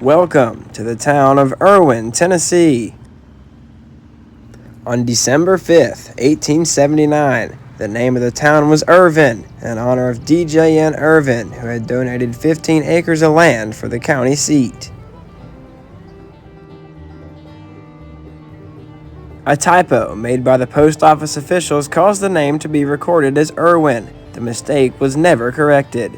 Welcome to the town of Irwin, Tennessee. On December 5th, 1879, the name of the town was Irvin, in honor of D.J.N. Irwin, who had donated 15 acres of land for the county seat. A typo made by the post office officials caused the name to be recorded as Erwin. The mistake was never corrected.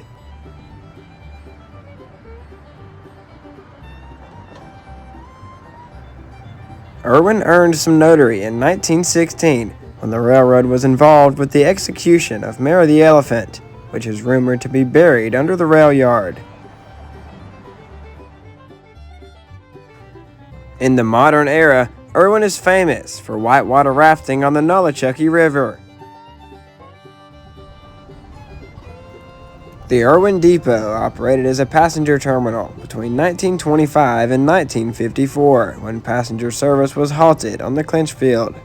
Erwin earned some notoriety in 1916 when the railroad was involved with the execution of Mary the Elephant, which is rumored to be buried under the rail yard. In the modern era, Irwin is famous for whitewater rafting on the Nolichucky River. The Irwin Depot operated as a passenger terminal between 1925 and 1954, when passenger service was halted on the Clinchfield.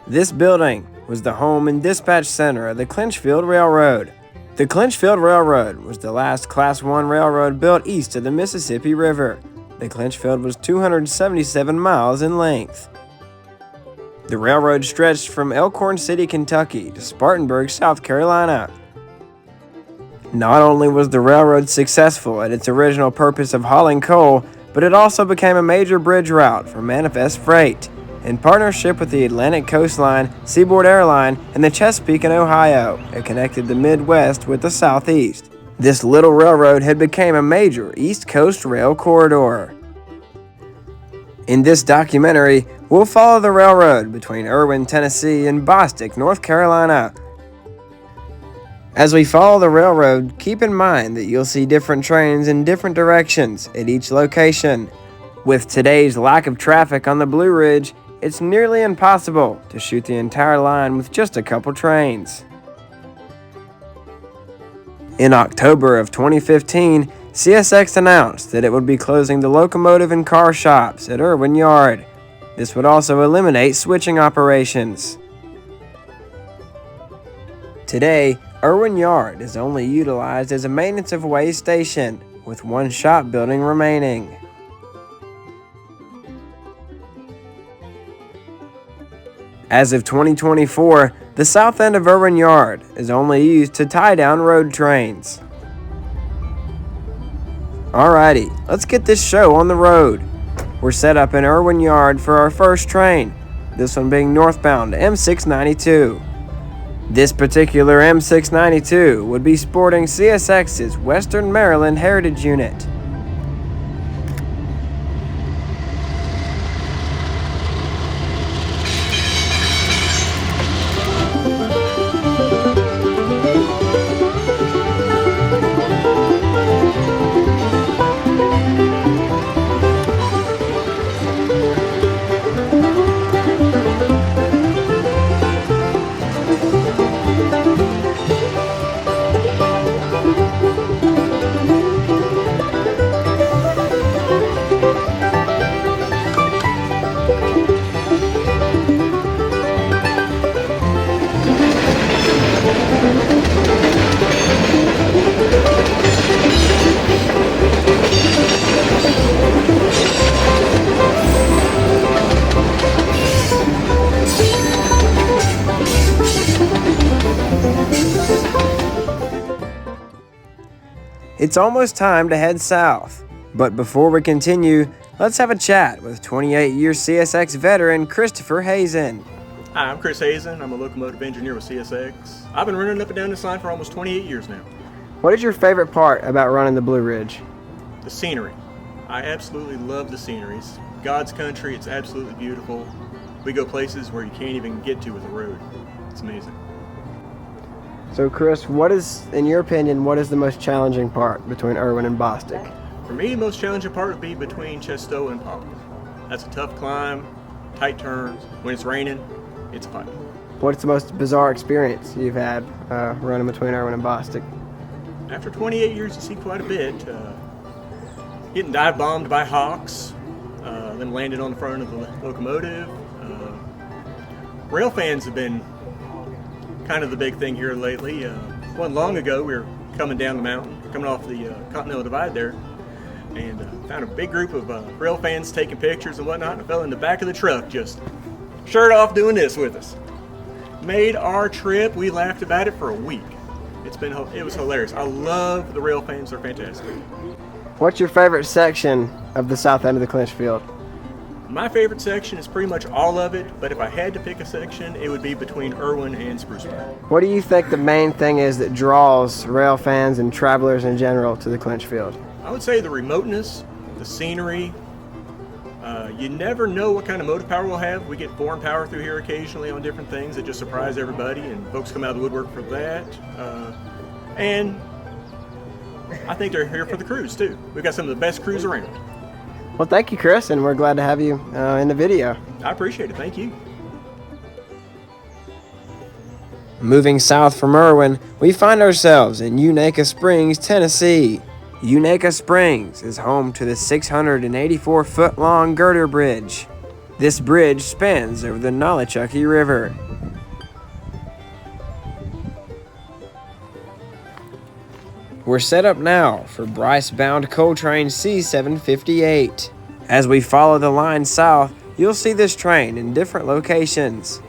This building was the home and dispatch center of the Clinchfield Railroad. The Clinchfield Railroad was the last Class I railroad built east of the Mississippi River. The Clinchfield was 277 miles in length. The railroad stretched from Elkhorn City, Kentucky to Spartanburg, South Carolina. Not only was the railroad successful at its original purpose of hauling coal, but it also became a major bridge route for manifest freight. In partnership with the Atlantic Coastline, Seaboard Airline, and the Chesapeake and Ohio, it connected the Midwest with the Southeast. This little railroad had become a major East Coast rail corridor. In this documentary, we'll follow the railroad between Irwin, Tennessee, and Bostic, North Carolina. As we follow the railroad, keep in mind that you'll see different trains in different directions at each location. With today's lack of traffic on the Blue Ridge, it's nearly impossible to shoot the entire line with just a couple trains. In October of 2015, CSX announced that it would be closing the locomotive and car shops at Irwin Yard. This would also eliminate switching operations. Today, Irwin Yard is only utilized as a maintenance of way station, with one shop building remaining. As of 2024, the south end of Irwin Yard is only used to tie down road trains. Alrighty, let's get this show on the road. We're set up in Irwin Yard for our first train, this one being northbound M692. This particular M692 would be sporting CSX's Western Maryland Heritage Unit. It's almost time to head south, but before we continue, let's have a chat with 28-year CSX veteran Christopher Hazen. Hi, I'm Chris Hazen. I'm a locomotive engineer with CSX. I've been running up and down this line for almost 28 years now. What is your favorite part about running the Blue Ridge? The scenery. I absolutely love the sceneries. God's country, it's absolutely beautiful. We go places where you can't even get to with a road. It's amazing. So Chris, in your opinion, what is the most challenging part between Irwin and Bostic? For me, the most challenging part would be between Trestle and Poplar. That's a tough climb, tight turns. When it's raining, it's a fight. What's the most bizarre experience you've had running between Irwin and Bostic? After 28 years, you see quite a bit. Getting dive bombed by hawks, then landed on the front of the locomotive. Railfans have been kind of the big thing here lately. One long ago, we were coming down the mountain, coming off the Continental Divide there, and found a big group of rail fans taking pictures and whatnot, and I fell in the back of the truck, just shirt off doing this with us. Made our trip. We laughed about it for a week. It was hilarious. I love the rail fans. They're fantastic. What's your favorite section of the south end of the Clinchfield? My favorite section is pretty much all of it, but if I had to pick a section, it would be between Irwin and Spruce Pine. What do you think the main thing is that draws rail fans and travelers in general to the Clinchfield? I would say the remoteness, the scenery. You never know what kind of motive power we'll have. We get foreign power through here occasionally on different things that just surprise everybody, and folks come out of the woodwork for that. And I think they're here for the cruise too. We've got some of the best crews around. Well, thank you, Chris, and we're glad to have you in the video. I appreciate it. Thank you. Moving south from Erwin, we find ourselves in Unicoi Springs, Tennessee. Unicoi Springs is home to the 684-foot-long girder bridge. This bridge spans over the Nolichucky River. We're set up now for Bryce-bound coal train C758. As we follow the line south, you'll see this train in different locations.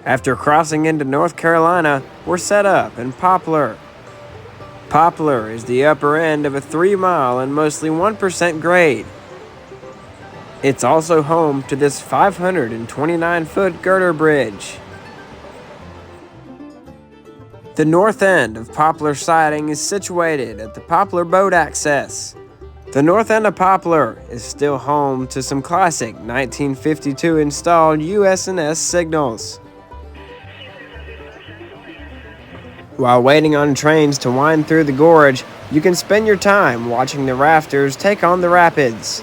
After crossing into North Carolina, we're set up in Poplar. Poplar is the upper end of a 3-mile and mostly 1% grade. It's also home to this 529-foot girder bridge. The north end of Poplar Siding is situated at the Poplar Boat Access. The north end of Poplar is still home to some classic 1952 installed US&S signals. While waiting on trains to wind through the gorge, you can spend your time watching the rafters take on the rapids.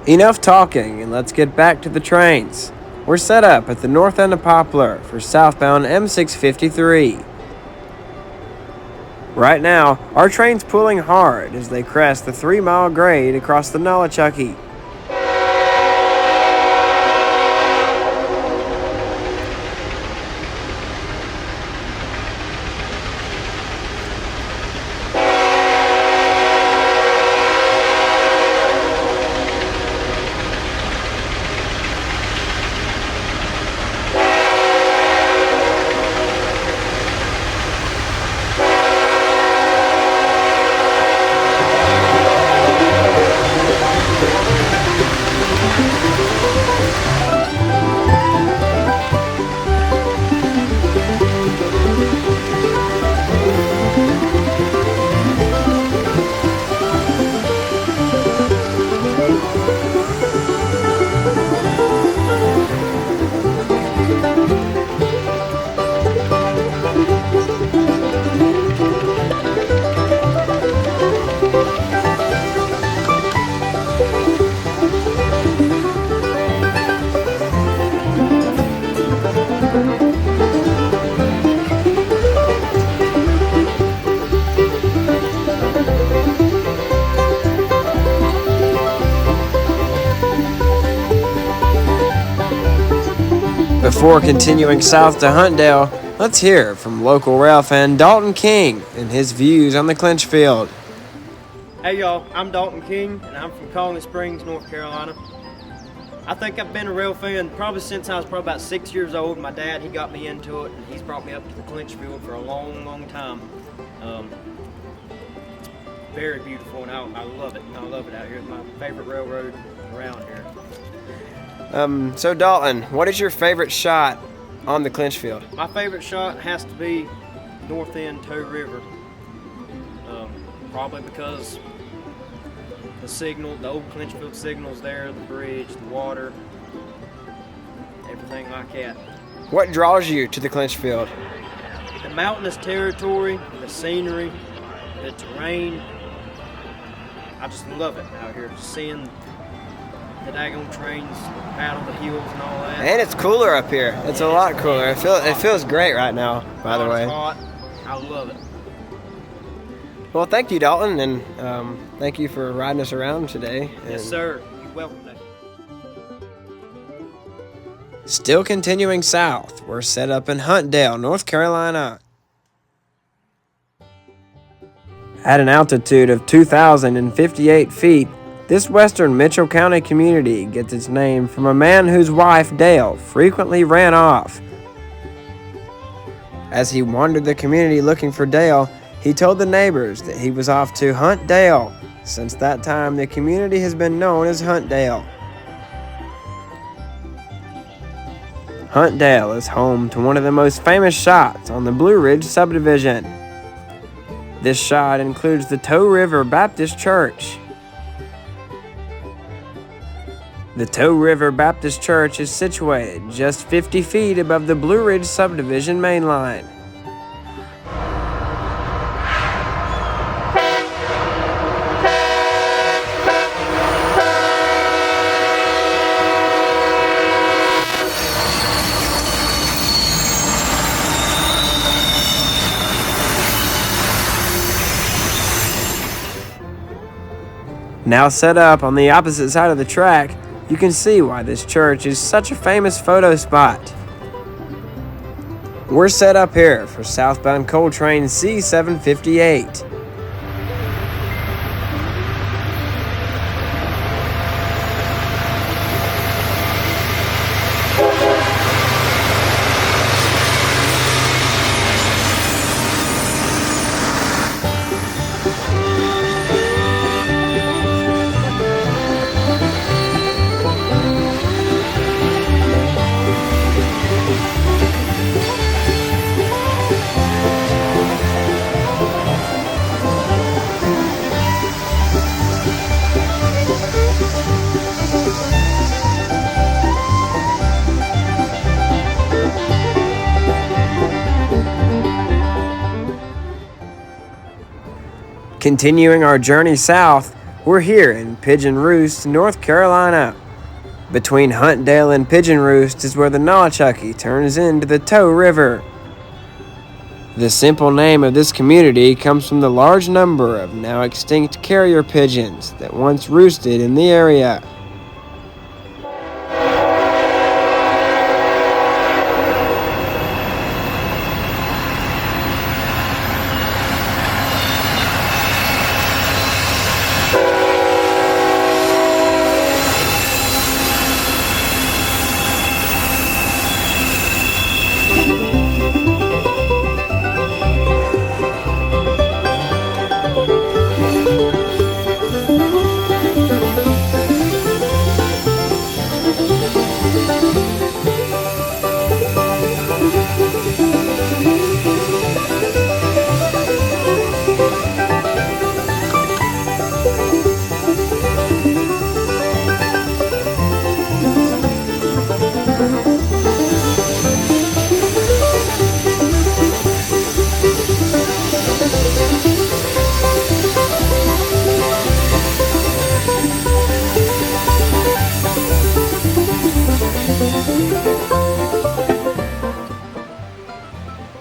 Enough talking, and let's get back to the trains. We're set up at the north end of Poplar for southbound M653. Right now, our train's pulling hard as they crest the 3-mile grade across the Nolichucky. Before continuing south to Huntdale, let's hear from local railfan Dalton King and his views on the Clinchfield. Hey y'all, I'm Dalton King and I'm from Unicoi Springs, North Carolina. I think I've been a rail fan probably since I was about 6 years old. My dad, he got me into it and he's brought me up to the Clinchfield for a long time. Very beautiful and I love it. I love it out here. It's my favorite railroad around here. So Dalton, what is your favorite shot on the Clinchfield? My favorite shot has to be north end Toe River. Probably because the signal, the old Clinchfield signal's there, the bridge, the water, everything like that. What draws you to the Clinchfield? The mountainous territory, the scenery, the terrain. I just love it out here, just seeing the daggone trains paddle the hills and all that. And it's cooler up here. It's a lot cooler. It feels great right now, by the way. It's hot. I love it. Well, thank you, Dalton, and thank you for riding us around today. Yes, sir. You're welcome. Still continuing south, we're set up in Huntdale, North Carolina. At an altitude of 2,058 feet, this western Mitchell County community gets its name from a man whose wife, Dale, frequently ran off. As he wandered the community looking for Dale, he told the neighbors that he was off to Huntdale. Since that time, the community has been known as Huntdale. Huntdale is home to one of the most famous shots on the Blue Ridge subdivision. This shot includes the Toe River Baptist Church. The Toe River Baptist Church is situated just 50 feet above the Blue Ridge subdivision main line. Now set up on the opposite side of the track, you can see why this church is such a famous photo spot. We're set up here for southbound coal train C758. Continuing our journey south, we're here in Pigeon Roost, North Carolina. Between Huntdale and Pigeon Roost is where the Nahchucky turns into the Toe River. The simple name of this community comes from the large number of now extinct carrier pigeons that once roosted in the area.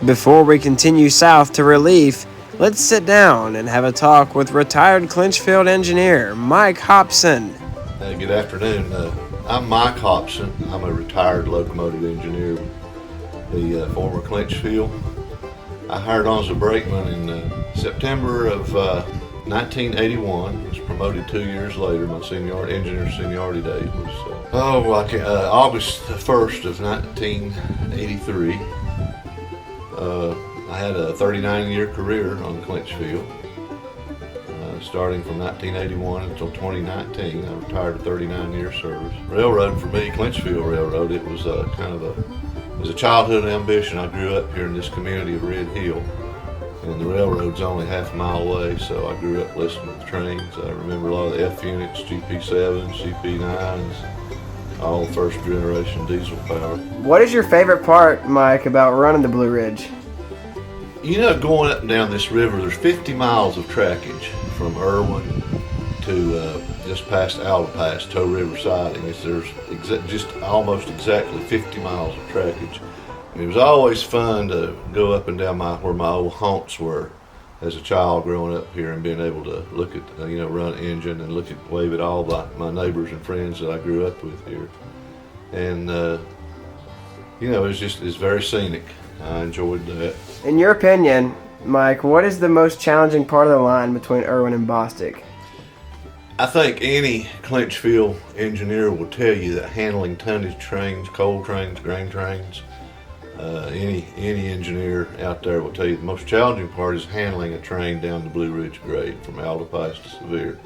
Before we continue south to Relief, let's sit down and have a talk with retired Clinchfield engineer Mike Hobson. Good afternoon. I'm Mike Hobson. I'm a retired locomotive engineer with the former Clinchfield. I hired on as a brakeman in September of 1981. Was promoted 2 years later. My engineer seniority date was August the 1st of 1983. I had a 39-year career on Clinchfield. Starting from 1981 until 2019, I retired a 39-year service. Railroad for me, Clinchfield Railroad, it was it was a childhood ambition. I grew up here in this community of Red Hill, and the railroad's only half a mile away, so I grew up listening to the trains. I remember a lot of the F units, GP7s, GP9s, all first generation diesel power. What is your favorite part, Mike, about running the Blue Ridge? You know, going up and down this river, there's 50 miles of trackage from Irwin to just past Altapass, Toe River siding. There's just almost exactly 50 miles of trackage. And it was always fun to go up and down where my old haunts were as a child growing up here and being able to look at, run an engine and wave at all my neighbors and friends that I grew up with here. And, it's very scenic. I enjoyed that. In your opinion, Mike, what is the most challenging part of the line between Erwin and Bostic? I think any Clinchfield engineer will tell you that handling tonnage trains, coal trains, grain trains, any engineer out there will tell you the most challenging part is handling a train down the Blue Ridge grade from Altapass to Sevier.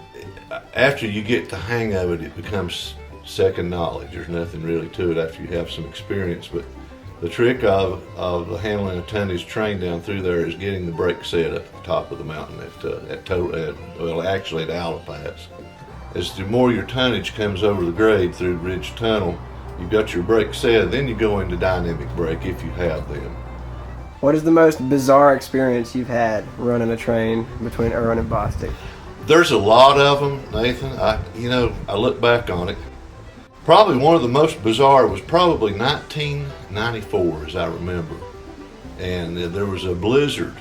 After you get the hang of it, it becomes second knowledge. There's nothing really to it after you have some experience, but the trick of handling a tonnage train down through there is getting the brake set up at the top of the mountain at Altapass. As the more your tonnage comes over the grade through Ridge Tunnel, you've got your brake set, then you go into dynamic brake if you have them. What is the most bizarre experience you've had running a train between Irwin and Bostic? There's a lot of them, Nathan. I look back on it. Probably one of the most bizarre was probably 1994, as I remember. And there was a blizzard,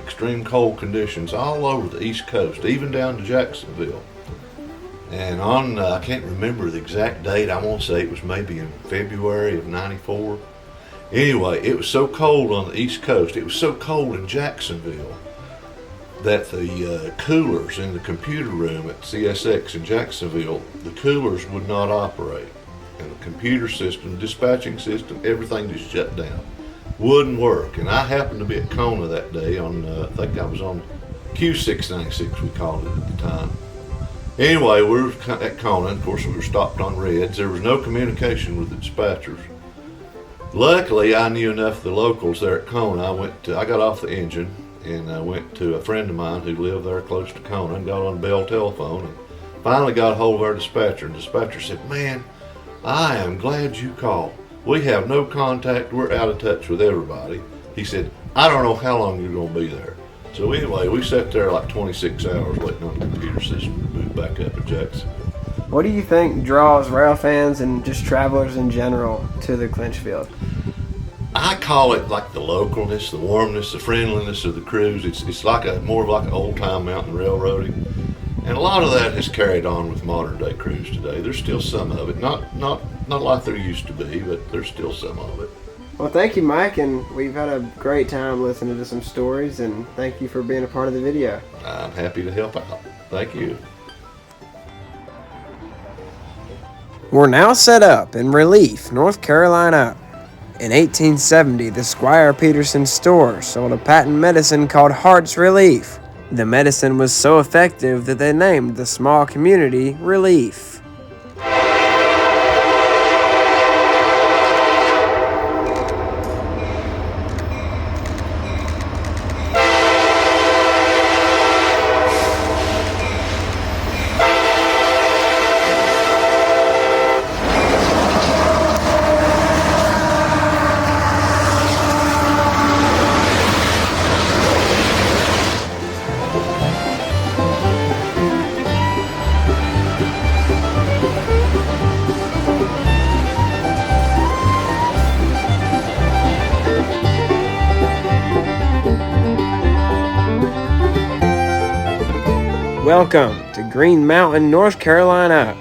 extreme cold conditions all over the East Coast, even down to Jacksonville. And I can't remember the exact date, I won't say it was maybe in February of 94. Anyway, it was so cold on the East Coast, it was so cold in Jacksonville that the coolers in the computer room at CSX in Jacksonville, the coolers would not operate. And the computer system, dispatching system, everything just shut down. Wouldn't work. And I happened to be at Kona that day I think I was on Q696, we called it at the time. Anyway, we were at Kona, of course we were stopped on reds. There was no communication with the dispatchers. Luckily, I knew enough of the locals there at Kona. I got off the engine, and I went to a friend of mine who lived there close to Kona and got on Bell telephone and finally got a hold of our dispatcher. And the dispatcher said, "Man, I am glad you called. We have no contact. We're out of touch with everybody." He said, "I don't know how long you're going to be there." So anyway, we sat there like 26 hours waiting on the computer system to move back up in Jacksonville. What do you think draws rail fans and just travelers in general to the Clinchfield? I call it like the localness, the warmness, the friendliness of the crews. It's like more of like an old-time mountain railroading, and a lot of that has carried on with modern-day crews today. There's still some of it, not like there used to be, but there's still some of it. Well, thank you, Mike, and we've had a great time listening to some stories, and thank you for being a part of the video. I'm happy to help out. Thank you. We're now set up in Relief, North Carolina. In 1870, the Squire Peterson store sold a patent medicine called Heart's Relief. The medicine was so effective that they named the small community Relief. Welcome to Green Mountain, North Carolina.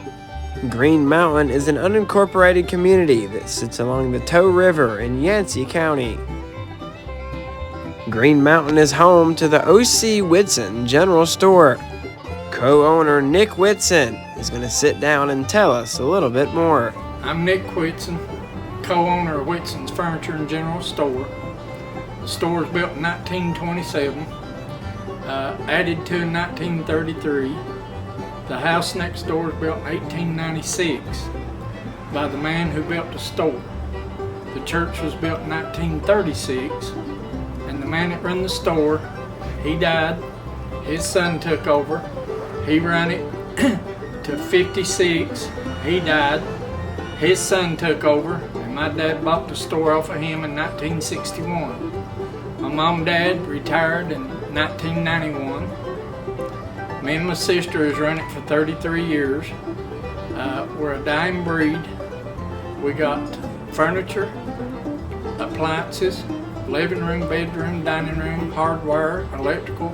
Green Mountain is an unincorporated community that sits along the Tow River in Yancey County. Green Mountain is home to the O.C. Whitson General Store. Co-owner Nick Whitson is going to sit down and tell us a little bit more. I'm Nick Whitson, co-owner of Whitson's Furniture and General Store. The store was built in 1927, added to in 1933. The house next door was built in 1896 by the man who built the store. The church was built in 1936, and the man that ran the store, he died. His son took over. He ran it to 56. He died. His son took over, and my dad bought the store off of him in 1961. My mom and dad retired in 1991. Me and my sister has run it for 33 years. We're a dying breed. We got furniture, appliances, living room, bedroom, dining room, hardware, electrical,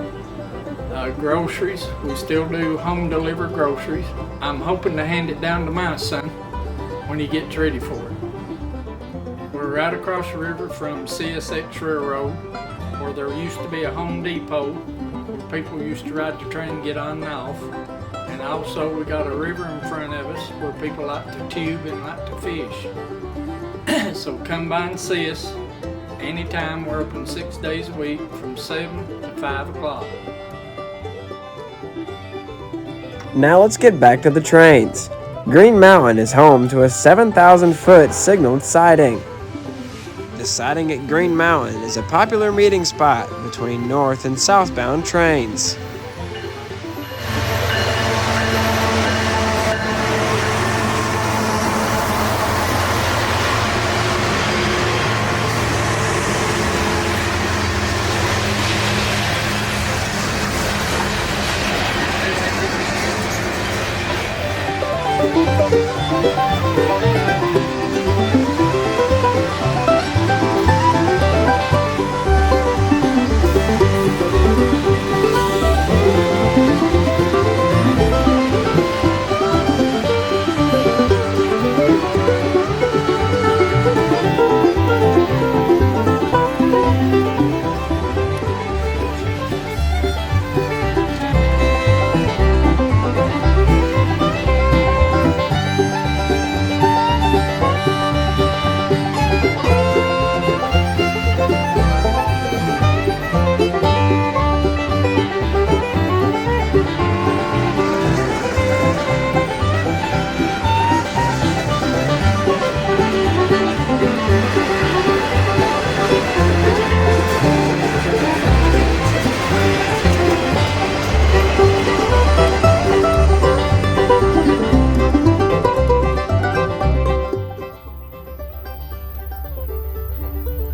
groceries. We still do home delivered groceries. I'm hoping to hand it down to my son when he gets ready for it. We're right across the river from CSX Railroad, where there used to be a Home Depot where people used to ride the train and get on and off. And also we got a river in front of us where people like to tube and like to fish. So come by and see us anytime. We're open 6 days a week from 7 to 5 o'clock. Now let's get back to the trains. Green Mountain is home to a 7,000-foot signaled siding. The siding at Green Mountain is a popular meeting spot between north and southbound trains.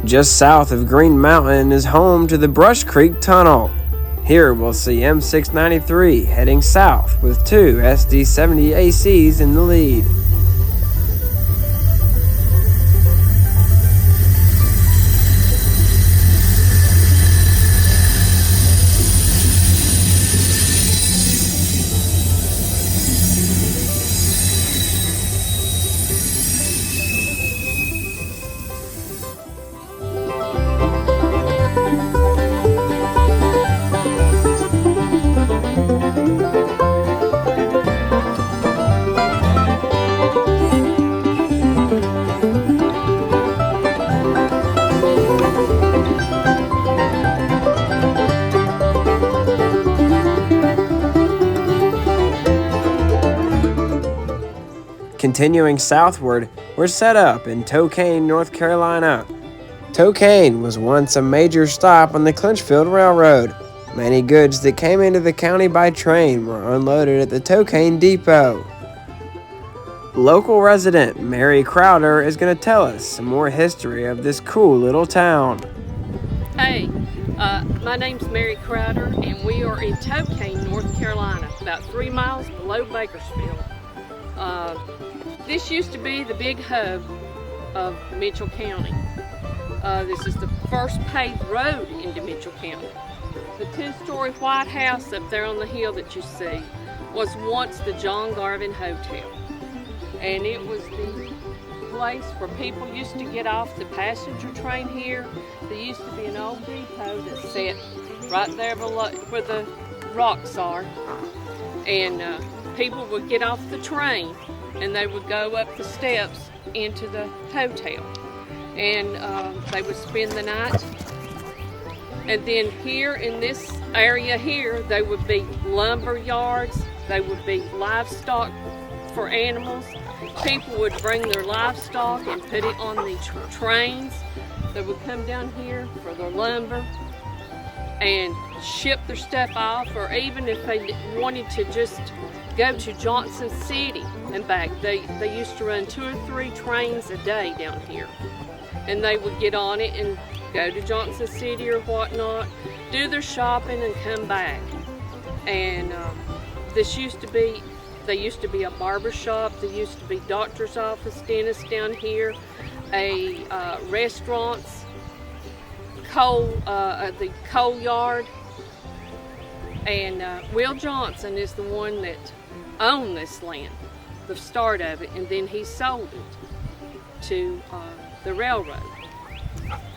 Just south of Green Mountain is home to the Brush Creek Tunnel. Here we'll see M693 heading south with two SD70 ACs in the lead. Continuing southward, we're set up in Tocane, North Carolina. Tocane was once a major stop on the Clinchfield Railroad. Many goods that came into the county by train were unloaded at the Tocane Depot. Local resident Mary Crowder is going to tell us some more history of this cool little town. Hey, my name's Mary Crowder, and we are in Tocane, North Carolina, about 3 miles below Bakersfield. This used to be the big hub of Mitchell County. This is the first paved road into Mitchell County. The 2-story white house up there on the hill that you see was once the John Garvin Hotel. and it was the place where people used to get off the passenger train here. There used to be an old depot that sat right there below where the rocks are, and people would get off the train and they would go up the steps into the hotel, and they would spend the night. And then here in this area here, they would be lumber yards, they would be livestock for animals. People would bring their livestock and put it on the trains. They would come down here for their lumber and ship their stuff off, or even if they wanted to just go to Johnson City and back, they used to run 2 or 3 trains a day down here. And they would get on it and go to Johnson City or whatnot, do their shopping and come back. And there used to be a barber shop, there used to be doctor's office, dentist down here, a restaurants, the coal yard, and Will Johnson is the one that owned this land, the start of it, and then he sold it to the railroad.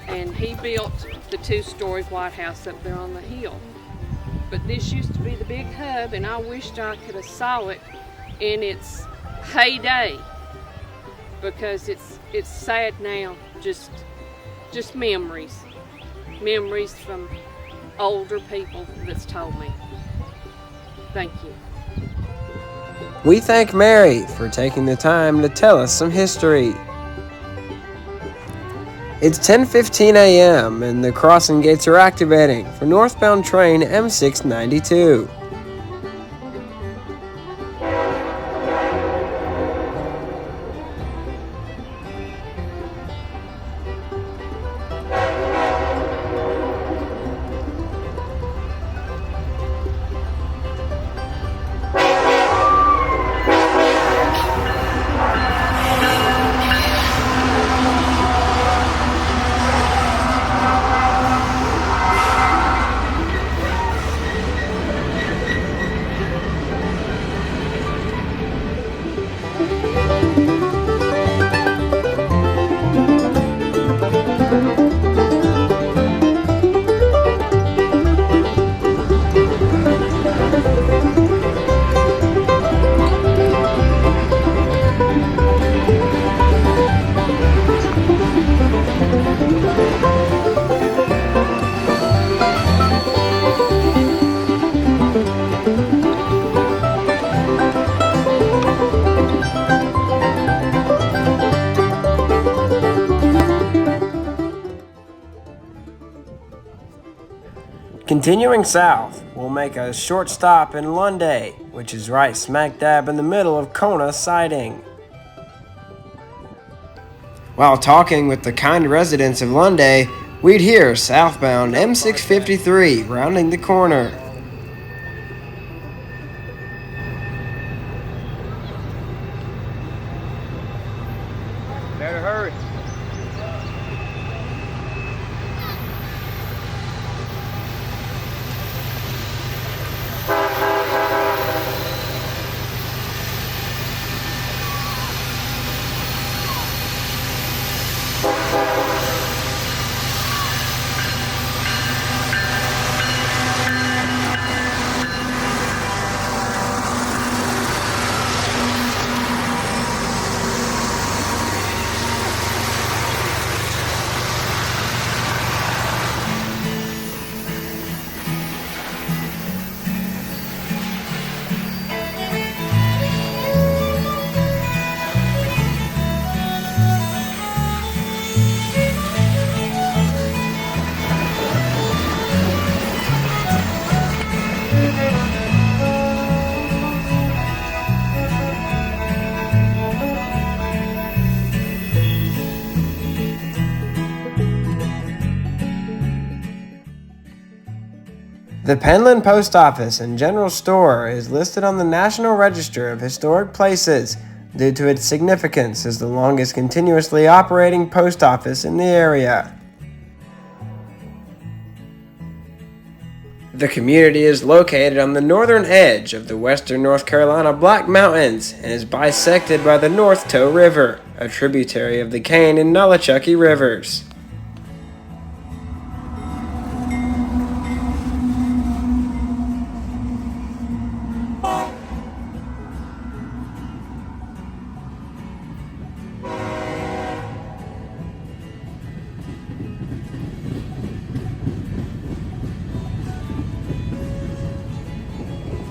And he built the 2-story White House up there on the hill. But this used to be the big hub, and I wished I could have saw it in its heyday, because it's sad now. Just memories from older people that's told me. Thank you. We thank Mary for taking the time to tell us some history. It's 10:15 a.m. and the crossing gates are activating for northbound train M692. Continuing south, we'll make a short stop in Lunde, which is right smack dab in the middle of Kona siding. While talking with the kind residents of Lunde, we'd hear southbound M653 rounding the corner. Better hurry. The Penland Post Office and General Store is listed on the National Register of Historic Places due to its significance as the longest continuously operating post office in the area. The community is located on the northern edge of the western North Carolina Black Mountains and is bisected by the North Toe River, a tributary of the Cane and Nolichucky rivers.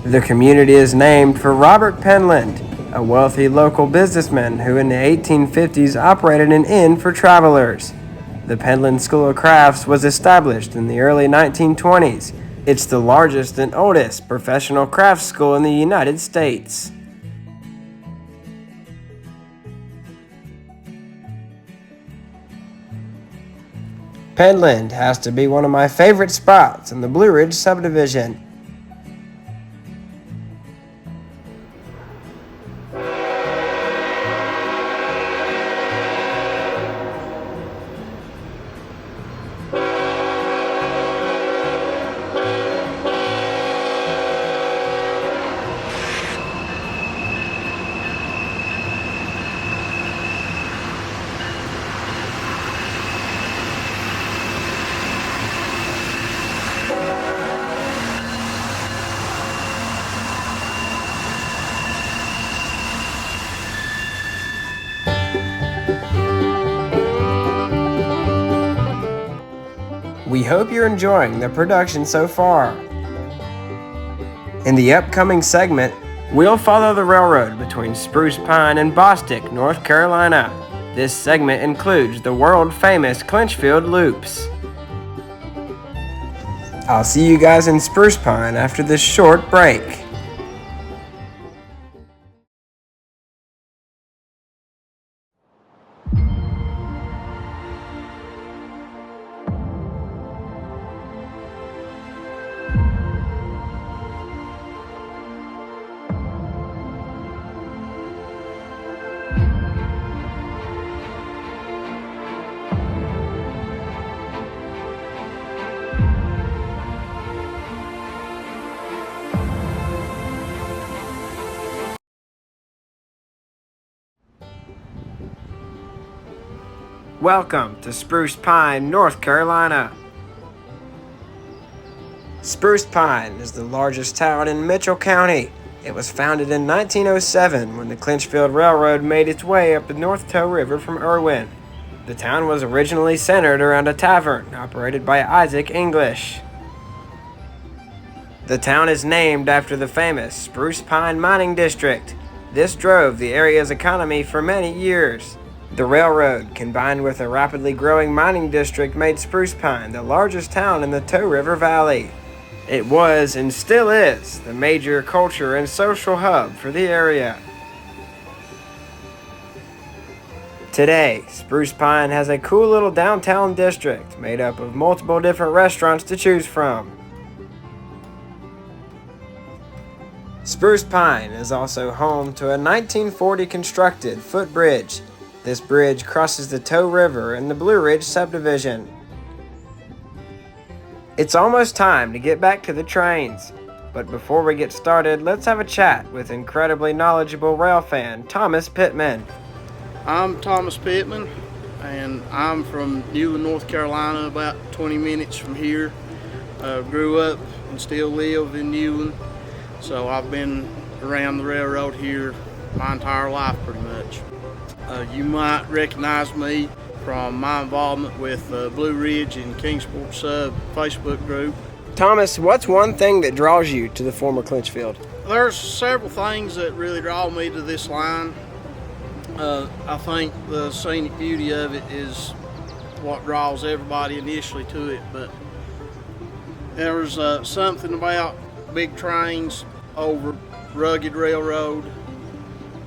The community is named for Robert Penland, a wealthy local businessman who in the 1850s operated an inn for travelers. The Penland School of Crafts was established in the early 1920s. It's the largest and oldest professional crafts school in the United States. Penland has to be one of my favorite spots in the Blue Ridge subdivision. We hope you're enjoying the production so far. In the upcoming segment, we'll follow the railroad between Spruce Pine and Bostic, North Carolina. This segment includes the world-famous Clinchfield Loops. I'll see you guys in Spruce Pine after this short break. Welcome to Spruce Pine, North Carolina. Spruce Pine is the largest town in Mitchell County. It was founded in 1907 when the Clinchfield Railroad made its way up the North Toe River from Irwin. The town was originally centered around a tavern operated by Isaac English. The town is named after the famous Spruce Pine mining district. This drove the area's economy for many years. The railroad, combined with a rapidly growing mining district, made Spruce Pine the largest town in the Toe River Valley. It was, and still is, the major culture and social hub for the area. Today, Spruce Pine has a cool little downtown district made up of multiple different restaurants to choose from. Spruce Pine is also home to a 1940 constructed footbridge. This bridge crosses the Toe River in the Blue Ridge subdivision. It's almost time to get back to the trains, but before we get started, let's have a chat with incredibly knowledgeable railfan Thomas Pittman. I'm Thomas Pittman, and I'm from Newland, North Carolina, about 20 minutes from here. Grew up and still live in Newland, so I've been around the railroad here my entire life pretty much. You might recognize me from my involvement with Blue Ridge and Kingsport Sub Facebook group. Thomas, what's one thing that draws you to the former Clinchfield? There's several things that really draw me to this line. I think the scenic beauty of it is what draws everybody initially to it, but there's something about big trains over rugged railroad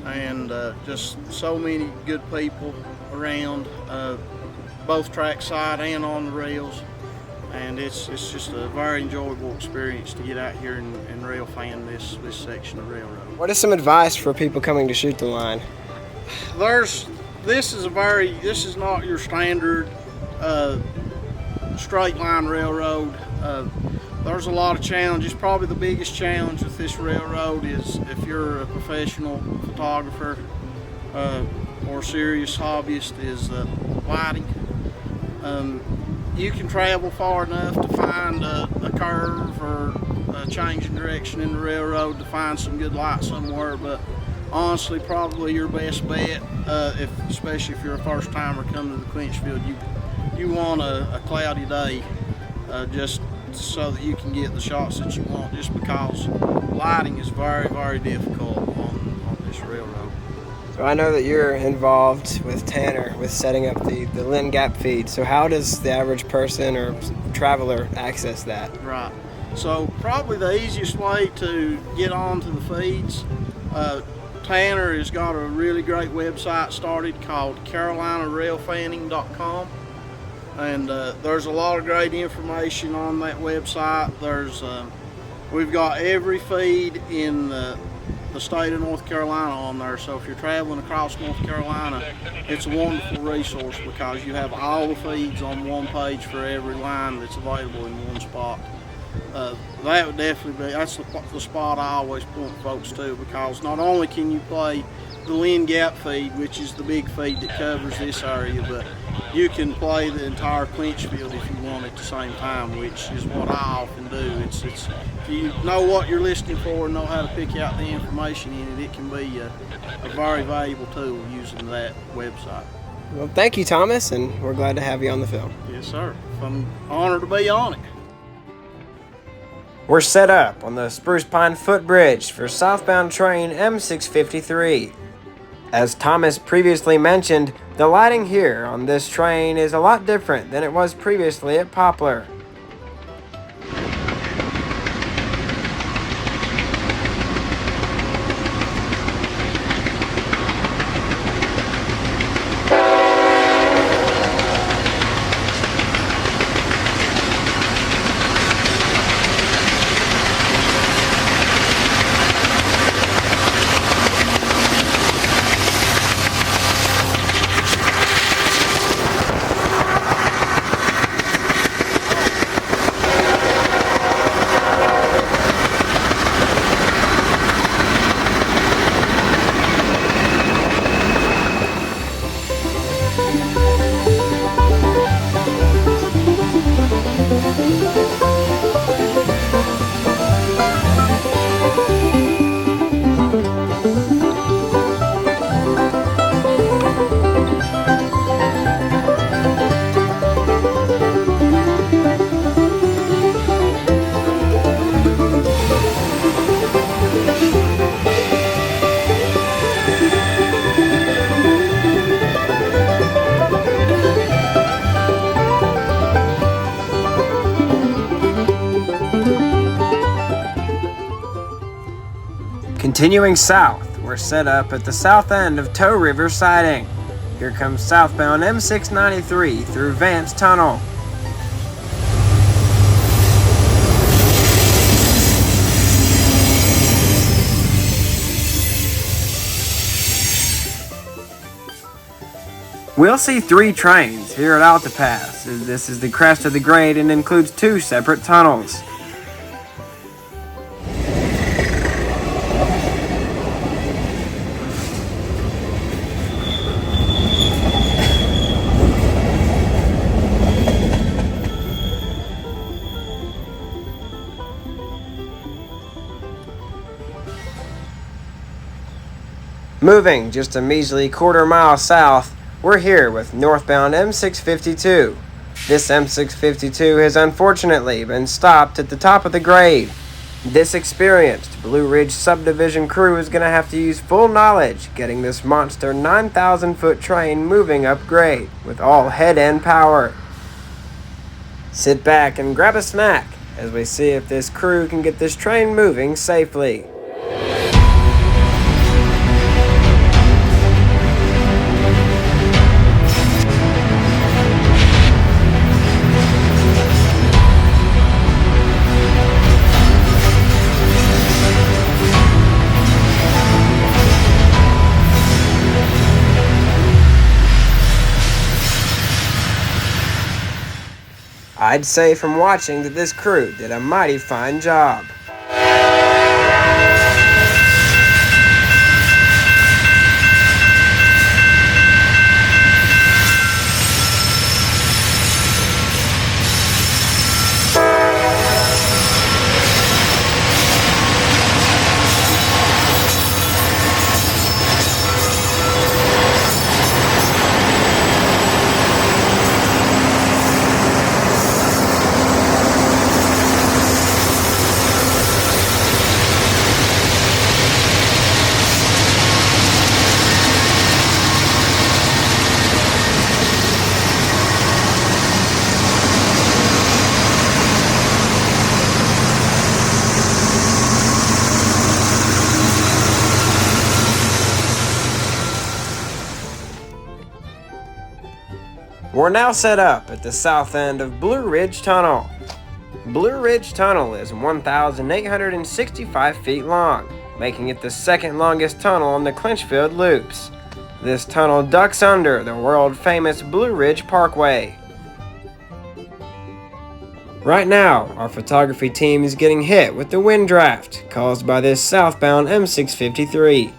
and just so many good people around, both trackside and on the rails, and it's just a very enjoyable experience to get out here and rail fan this section of railroad. What is some advice for people coming to shoot the line? This is not your standard straight line railroad. there's a lot of challenges. Probably the biggest challenge with this railroad is if you're a professional photographer or serious hobbyist is lighting. You can travel far enough to find a curve or a change in direction in the railroad to find some good light somewhere, but honestly, probably your best bet, especially if you're a first timer coming to the Clinchfield, you want a cloudy day, just so that you can get the shots that you want, just because lighting is very, very difficult on this railroad. So I know that you're involved with Tanner with setting up the Lunde gap feed. So how does the average person or traveler access that? Right. So probably the easiest way to get onto the feeds, Tanner has got a really great website started called CarolinaRailfanning.com, and there's a lot of great information on that website. We've got every feed in the state of North Carolina on there, so if you're traveling across North Carolina, it's a wonderful resource because you have all the feeds on one page for every line that's available in one spot. That would definitely be, that's the spot I always point folks to, because not only can you play the Lunde gap feed, which is the big feed that covers this area, but you can play the entire Clinchfield if you want at the same time, which is what I often do. It's if you know what you're listening for and know how to pick out the information in it, it can be a very valuable tool using that website. Well, thank you, Thomas, and we're glad to have you on the film. Yes, sir. I'm honored to be on it. We're set up on the Spruce Pine footbridge for southbound train M653. As Thomas previously mentioned, the lighting here on this train is a lot different than it was previously at Poplar. Continuing south, we're set up at the south end of Tow River Siding. Here comes southbound M693 through Vance Tunnel. We'll see 3 trains here at Altapass. This is the crest of the grade and includes 2 separate tunnels. Moving just a measly quarter-mile south, we're here with northbound M652. This M652 has unfortunately been stopped at the top of the grade. This experienced Blue Ridge subdivision crew is going to have to use full knowledge getting this monster 9,000-foot train moving up grade with all head-end power. Sit back and grab a snack as we see if this crew can get this train moving safely. I'd say from watching that this crew did a mighty fine job. We're now set up at the south end of Blue Ridge Tunnel. Blue Ridge Tunnel is 1,865 feet long, making it the second longest tunnel on the Clinchfield Loops. This tunnel ducks under the world-famous Blue Ridge Parkway. Right now, our photography team is getting hit with the wind draft caused by this southbound M653.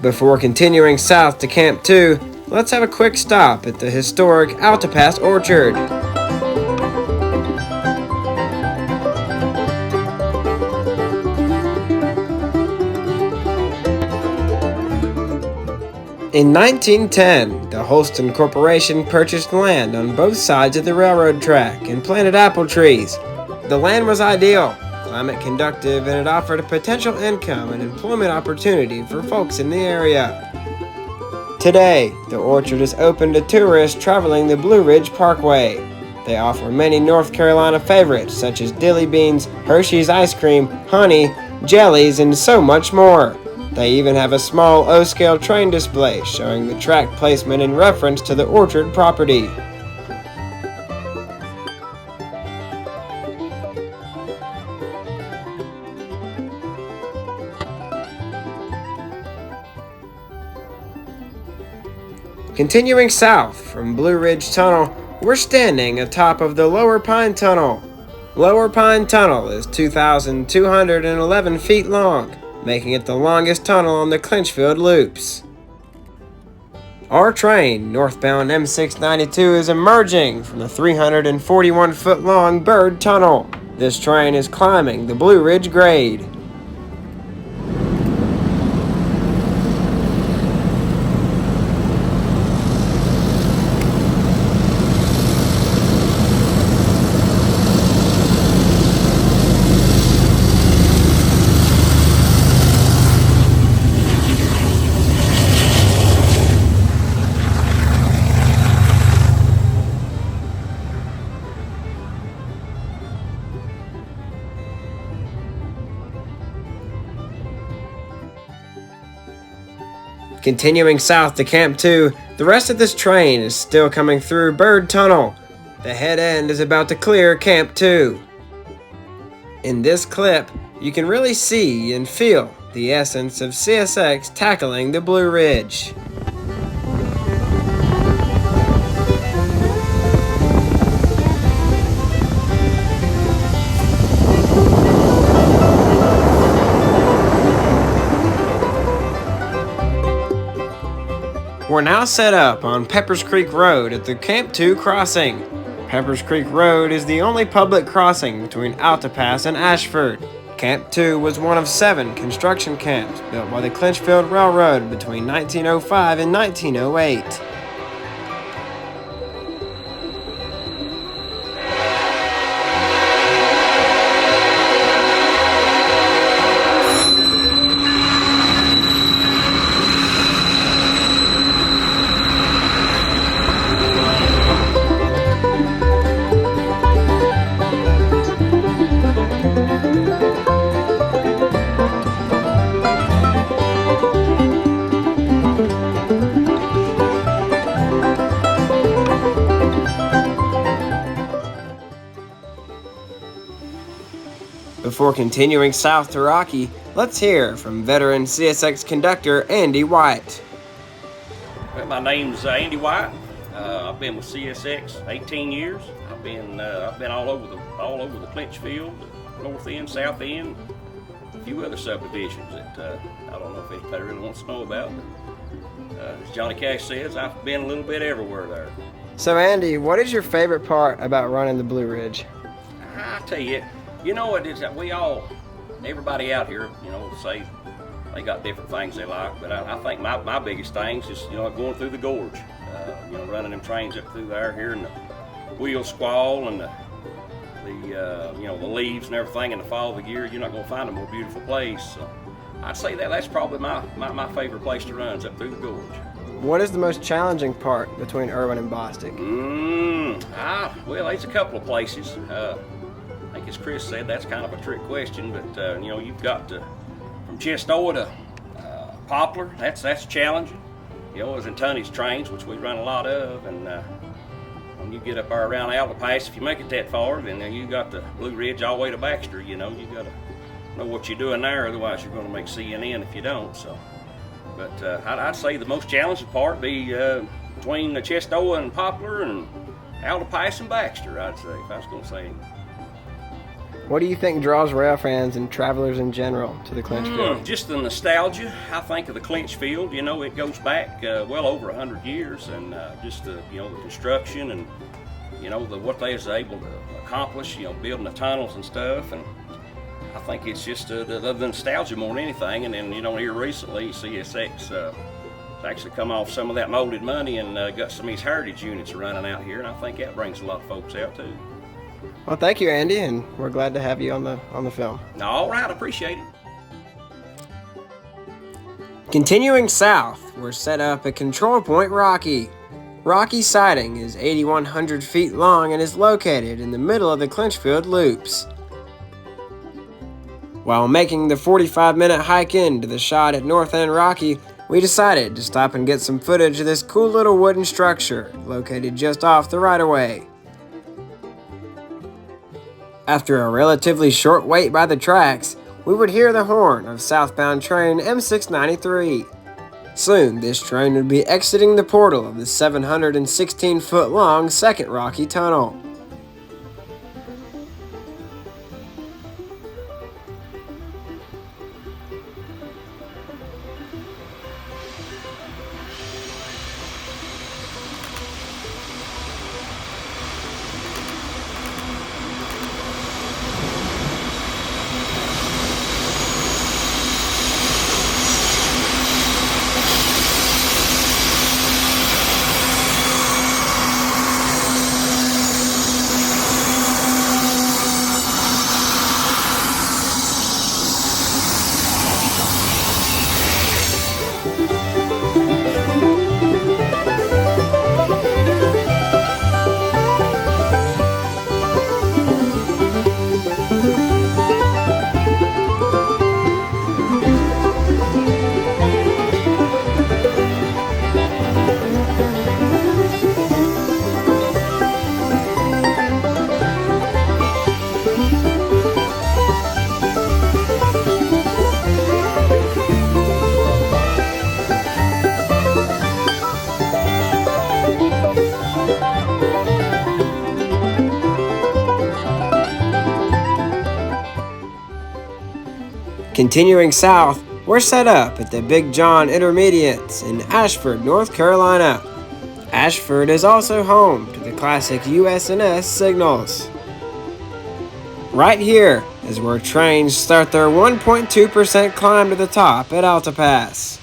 Before continuing south to Camp 2, let's have a quick stop at the historic Altapass Orchard. In 1910, the Holston Corporation purchased land on both sides of the railroad track and planted apple trees. The land was ideal, climate conductive, and it offered a potential income and employment opportunity for folks in the area. Today, the orchard is open to tourists traveling the Blue Ridge Parkway. They offer many North Carolina favorites such as dilly beans, Hershey's ice cream, honey, jellies, and so much more. They even have a small O-scale train display showing the track placement in reference to the orchard property. Continuing south from Blue Ridge Tunnel, we're standing atop of the Lower Pine Tunnel. Lower Pine Tunnel is 2,211 feet long, making it the longest tunnel on the Clinchfield Loops. Our train, northbound M692, is emerging from the 341-foot-long Bird Tunnel. This train is climbing the Blue Ridge grade. Continuing south to Camp 2, the rest of this train is still coming through Bird Tunnel. The head end is about to clear Camp 2. In this clip, you can really see and feel the essence of CSX tackling the Blue Ridge. We're now set up on Peppers Creek Road at the Camp 2 crossing. Peppers Creek Road is the only public crossing between Altapass and Ashford. Camp 2 was one of 7 construction camps built by the Clinchfield Railroad between 1905 and 1908. Before continuing south to Rocky, let's hear from veteran CSX conductor Andy White. Well, my name's Andy White. I've been with CSX 18 years. I've been all over the Clinchfield, north end, south end, a few other subdivisions that I don't know if anybody really wants to know about. But, as Johnny Cash says, I've been a little bit everywhere there. So Andy, what is your favorite part about running the Blue Ridge? I tell you, you know, it is that everybody out here, you know, say they got different things they like, but I think my biggest thing is just, you know, going through the gorge, you know, running them trains up through there, hearing the wheels squall and you know, the leaves and everything in the fall of the year. You're not going to find a more beautiful place. So I'd say that's probably my favorite place to run is up through the gorge. What is the most challenging part between Irwin and Bostic? Well, there's a couple of places. I think as Chris said, that's kind of a trick question, but you know, you've got from Chestoa to Poplar, that's challenging. You know, as in tonnage trains, which we run a lot of, and when you get up there around Altapass, if you make it that far, then you got the Blue Ridge all the way to Baxter. You know, you got to know what you're doing there, otherwise you're going to make CNN if you don't. So, but I'd say the most challenging part be between the Chestoa and Poplar and Altapass and Baxter. I'd say, if I was going to say. What do you think draws rail fans and travelers in general to the Clinchfield? Just the nostalgia. I think of the Clinchfield. You know, it goes back well over 100 years, and just the, you know, the construction and, you know, what they was able to accomplish. You know, building the tunnels and stuff. And I think it's just the nostalgia more than anything. And then, you know, here recently, CSX actually come off some of that molded money and got some of these heritage units running out here, and I think that brings a lot of folks out too. Well, thank you, Andy, and we're glad to have you on the film. All right, appreciate it. Continuing south, we're set up at Control Point Rocky. Rocky Siding is 8,100 feet long and is located in the middle of the Clinchfield Loops. While making the 45-minute hike into the shot at North End Rocky, we decided to stop and get some footage of this cool little wooden structure located just off the right-of-way. After a relatively short wait by the tracks, we would hear the horn of southbound train M693. Soon, this train would be exiting the portal of the 716-foot-long Second Rocky Tunnel. Continuing south, we're set up at the Big John Intermediates in Ashford, North Carolina. Ashford is also home to the classic US&S signals. Right here is where trains start their 1.2% climb to the top at Altapass.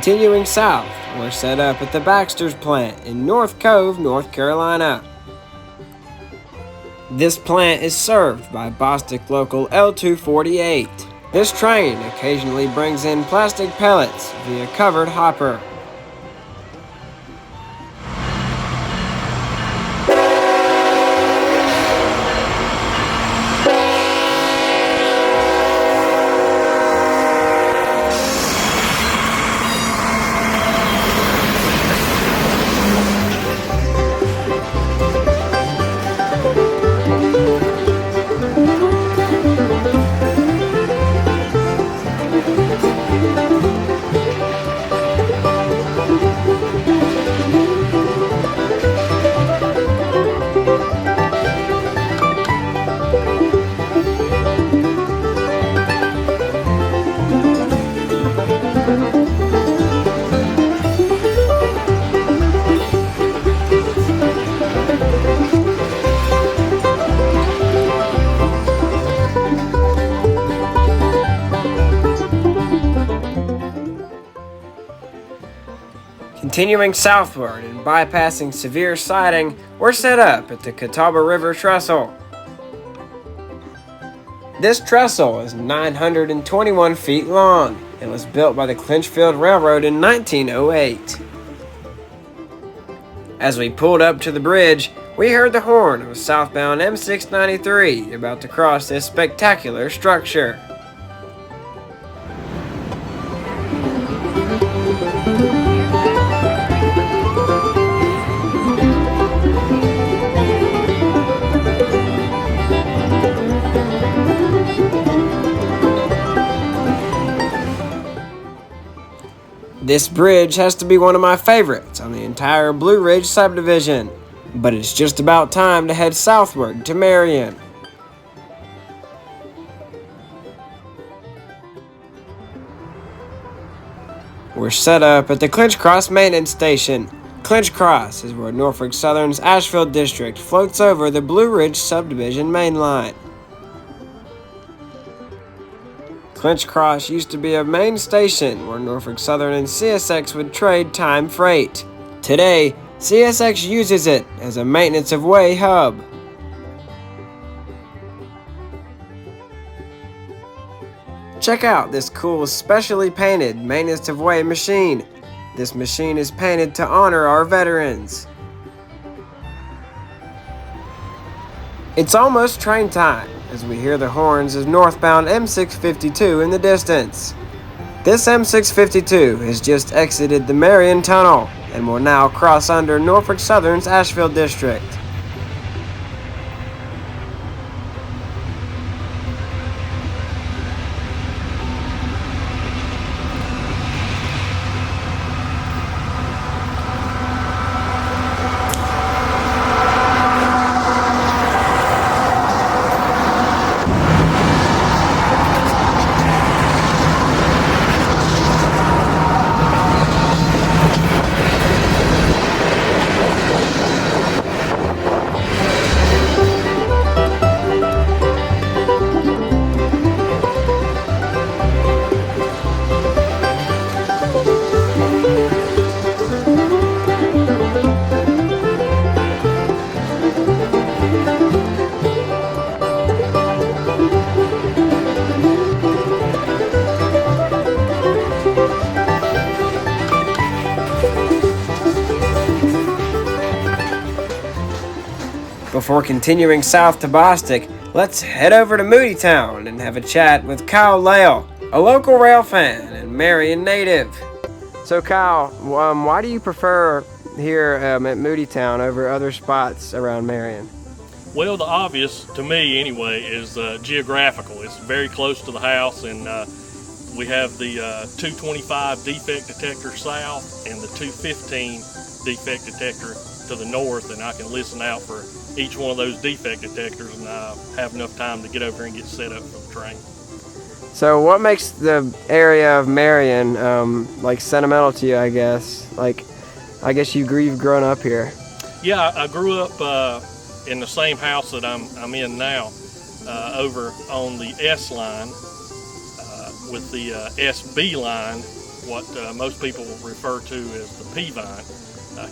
Continuing south, we're set up at the Baxter's plant in North Cove, North Carolina. This plant is served by Bostic local L248. This train occasionally brings in plastic pellets via covered hopper. Continuing southward and bypassing severe siding, we're set up at the Catawba River Trestle. This trestle is 921 feet long and was built by the Clinchfield Railroad in 1908. As we pulled up to the bridge, we heard the horn of southbound M693 about to cross this spectacular structure. This bridge has to be one of my favorites on the entire Blue Ridge subdivision, but it's just about time to head southward to Marion. We're set up at the Clinch Cross Maintenance Station. Clinch Cross is where Norfolk Southern's Ashford district floats over the Blue Ridge subdivision main line. Clinch Cross used to be a main station where Norfolk Southern and CSX would trade time freight. Today, CSX uses it as a maintenance of way hub. Check out this cool specially painted maintenance of way machine. This machine is painted to honor our veterans. It's almost train time as we hear the horns of northbound M652 in the distance. This M652 has just exited the Marion Tunnel and will now cross under Norfolk Southern's Ashford district. Before continuing south to Bostic, let's head over to Moodytown and have a chat with Kyle Lale, a local rail fan and Marion native. So Kyle, why do you prefer here at Moodytown over other spots around Marion? Well, the obvious, to me anyway, is geographical. It's very close to the house, and we have the 225 defect detector south and the 215 defect detector to the north, and I can listen out for each one of those defect detectors, and I have enough time to get over here and get set up for the train. So what makes the area of Marion like sentimental to you, I guess? Like, I guess you've grown up here. Yeah, I grew up in the same house that I'm in now, over on the S line, with the SB line, what most people refer to as the P-vine.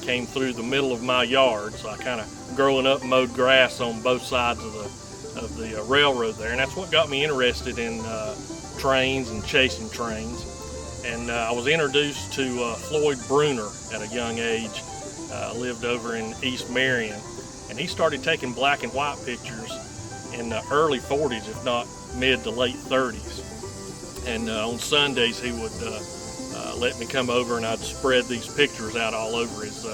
Came through the middle of my yard, so I kind of growing up mowed grass on both sides of the railroad there, and that's what got me interested in trains and chasing trains. And I was introduced to Floyd Bruner at a young age. Lived over in East Marion, and he started taking black and white pictures in the early 40s, if not mid to late 30s. And on Sundays he would let me come over, and I'd spread these pictures out all over his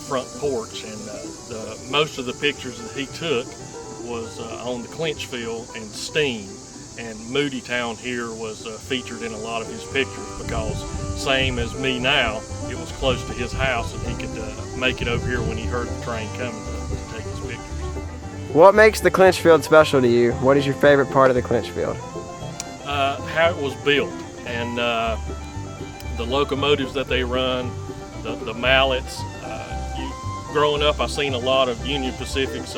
front porch. And most of the pictures that he took was on the Clinchfield and Steam, and Moodytown here was featured in a lot of his pictures because, same as me now, it was close to his house, and he could make it over here when he heard the train coming to take his pictures. What makes the Clinchfield special to you? What is your favorite part of the Clinchfield? How it was built, and the locomotives that they run, the mallets. Growing up, I seen a lot of Union Pacific's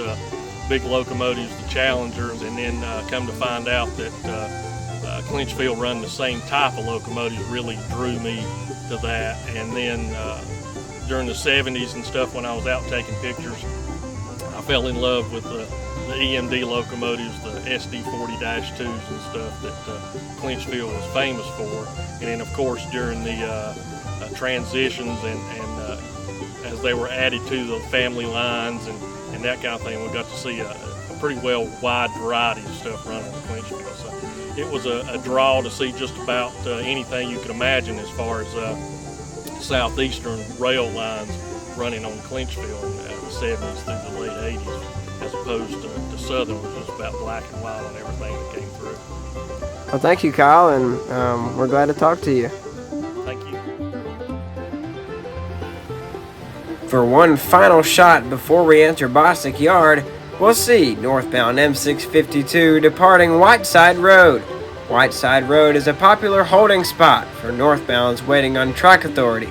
big locomotives, the Challengers, and then come to find out that Clinchfield run the same type of locomotives really drew me to that. And then during the 70s and stuff, when I was out taking pictures, I fell in love with the EMD locomotives, the SD40-2s and stuff that Clinchfield was famous for. And then of course during the transitions and as they were added to the family lines and that kind of thing, we got to see a pretty wide variety of stuff running on Clinchfield. So it was a draw to see just about anything you could imagine as far as southeastern rail lines running on Clinchfield in the 70s through the late 80s, as opposed to Southern, which was about black and white on everything that came through. Well, thank you, Kyle, and we're glad to talk to you. Thank you. For one final shot before we enter Bostic Yard, we'll see northbound M652 departing Whiteside Road. Whiteside Road is a popular holding spot for northbounds waiting on track authority.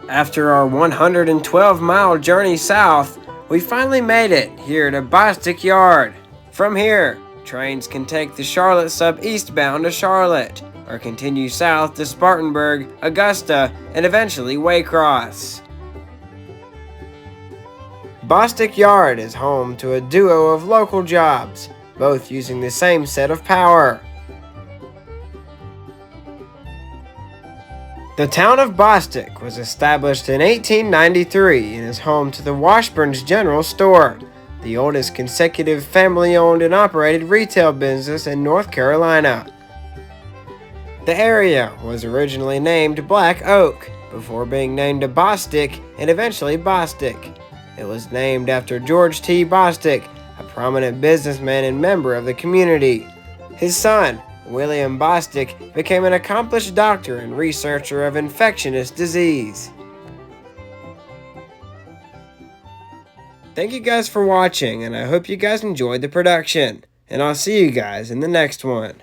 After our 112-mile journey south, we finally made it here to Bostic Yard. From here, trains can take the Charlotte sub eastbound to Charlotte, or continue south to Spartanburg, Augusta, and eventually Waycross. Bostic Yard is home to a duo of local jobs, both using the same set of power. The town of Bostic was established in 1893 and is home to the Washburn's General Store, the oldest consecutive family-owned and operated retail business in North Carolina. The area was originally named Black Oak, before being named Bostic and eventually Bostic. It was named after George T. Bostic, a prominent businessman and member of the community. His son, William Bostic, became an accomplished doctor and researcher of infectious disease. Thank you guys for watching, and I hope you guys enjoyed the production. And I'll see you guys in the next one.